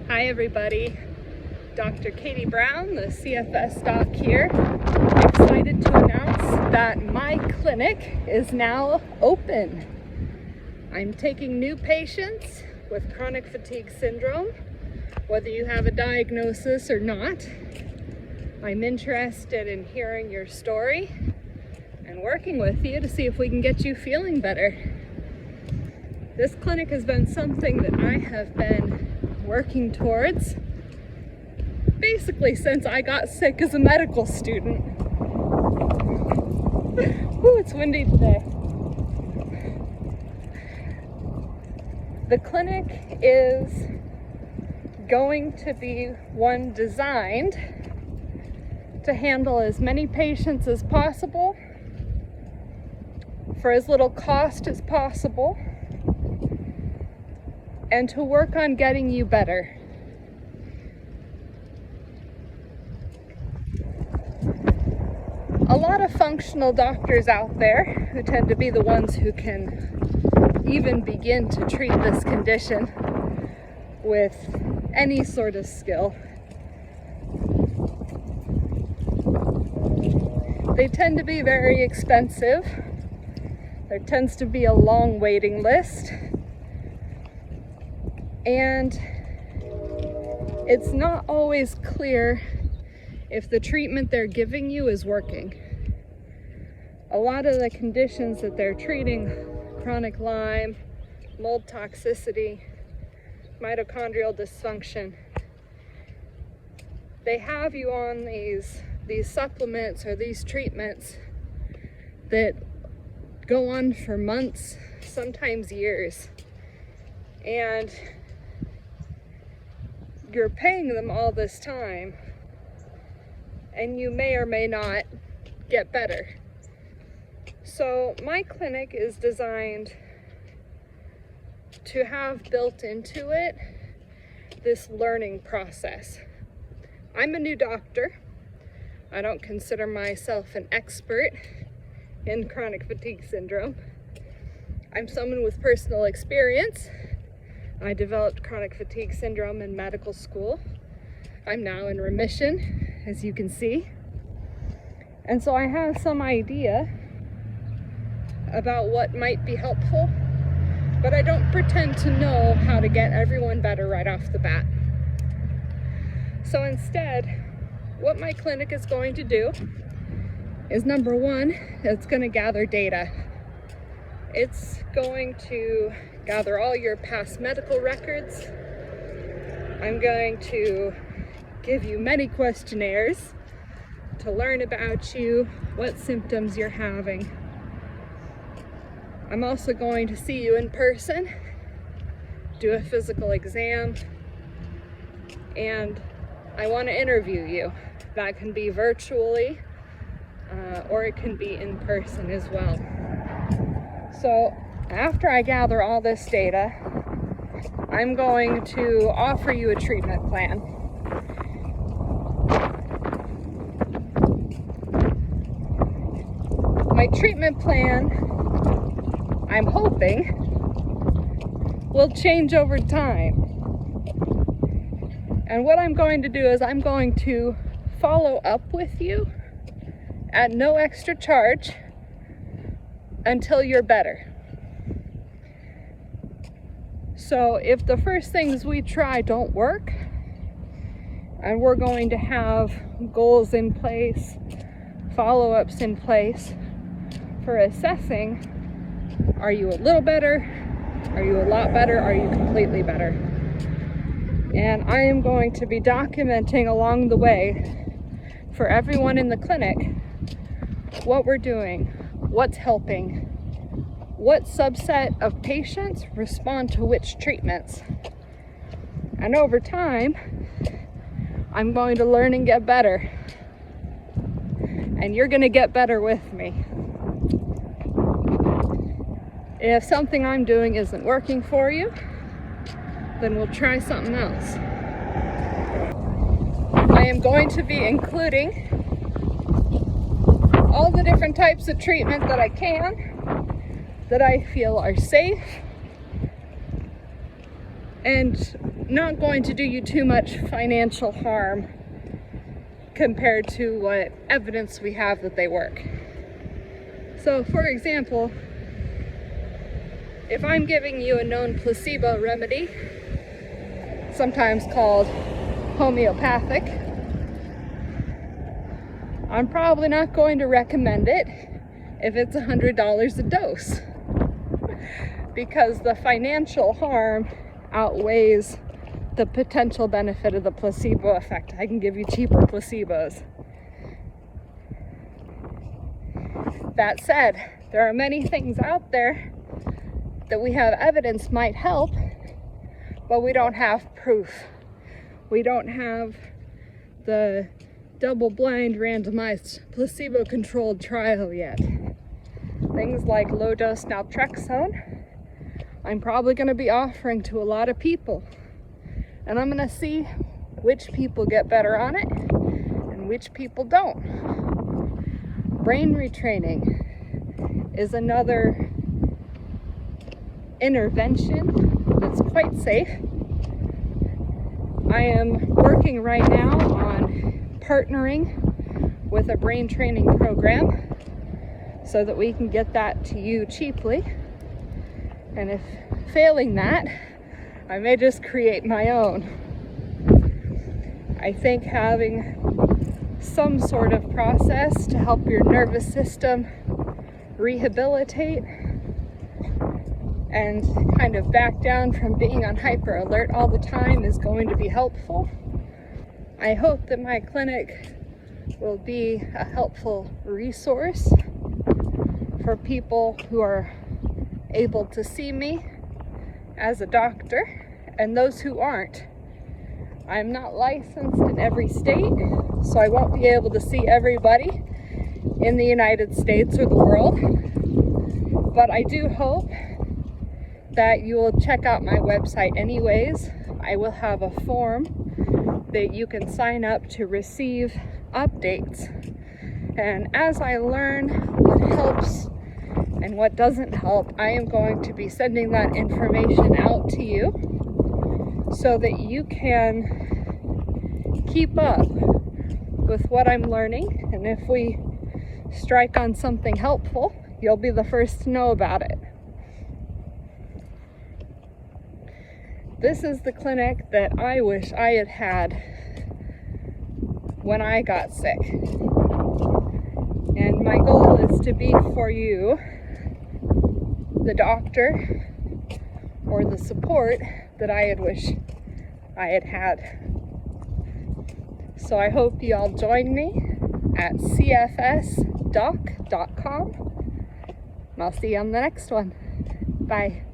Hi everybody, Dr. Katie Brown, the CFS doc here. Excited to announce that my clinic is now open. I'm taking new patients with chronic fatigue syndrome, whether you have a diagnosis or not. I'm interested in hearing your story and working with you to see if we can get you feeling better. This clinic has been something that I have been working towards basically since I got sick as a medical student. Ooh, it's windy today. The clinic is going to be one designed to handle as many patients as possible for as little cost as possible, and to work on getting you better. A lot of functional doctors out there who tend to be the ones who can even begin to treat this condition with any sort of skill. They tend to be very expensive. There tends to be a long waiting list. And it's not always clear if the treatment they're giving you is working. A lot of the conditions that they're treating, chronic Lyme, mold toxicity, mitochondrial dysfunction, they have you on these supplements or these treatments that go on for months, sometimes years. And you're paying them all this time, and you may or may not get better. So my clinic is designed to have built into it this learning process. I'm a new doctor. I don't consider myself an expert in chronic fatigue syndrome. I'm someone with personal experience. I developed chronic fatigue syndrome in medical school. I'm now in remission, as you can see. And so I have some idea about what might be helpful, but I don't pretend to know how to get everyone better right off the bat. So instead, what my clinic is going to do is, number one, it's going to gather data. It's going to gather all your past medical records. I'm going to give you many questionnaires to learn about you, what symptoms you're having. I'm also going to see you in person, do a physical exam, and I want to interview you. That can be virtually, or it can be in person as well. So after I gather all this data, I'm going to offer you a treatment plan. My treatment plan, I'm hoping, will change over time. And what I'm going to do is I'm going to follow up with you at no extra charge until you're better. So if the first things we try don't work, and we're going to have goals in place, follow-ups in place for assessing, are you a little better? Are you a lot better? Are you completely better? And I am going to be documenting along the way for everyone in the clinic what we're doing, what's helping, what subset of patients respond to which treatments. And over time, I'm going to learn and get better. And you're going to get better with me. If something I'm doing isn't working for you, then we'll try something else. I am going to be including all the different types of treatment that I can, that I feel are safe, and not going to do you too much financial harm compared to what evidence we have that they work. So, for example, if I'm giving you a known placebo remedy, sometimes called homeopathic, I'm probably not going to recommend it if it's $100 a dose, because the financial harm outweighs the potential benefit of the placebo effect. I can give you cheaper placebos. That said, there are many things out there that we have evidence might help, but we don't have proof. We don't have the double-blind randomized placebo-controlled trial yet. Things like low-dose naltrexone, I'm probably going to be offering to a lot of people, and I'm going to see which people get better on it and which people don't. Brain retraining is another intervention that's quite safe. I am working right now on partnering with a brain training program so that we can get that to you cheaply. And if failing that, I may just create my own. I think having some sort of process to help your nervous system rehabilitate and kind of back down from being on hyper alert all the time is going to be helpful. I hope that my clinic will be a helpful resource for people who are able to see me as a doctor and those who aren't. I'm not licensed in every state, so I won't be able to see everybody in the United States or the world. But I do hope that you will check out my website anyways. I will have a form that you can sign up to receive updates. And as I learn what helps and what doesn't help, I am going to be sending that information out to you so that you can keep up with what I'm learning. And if we strike on something helpful, you'll be the first to know about it. This is the clinic that I wish I had had when I got sick. And my goal is to be for you the doctor or the support that I had wished I had had. So I hope you all join me at cfsdoc.com. And I'll see you on the next one. Bye.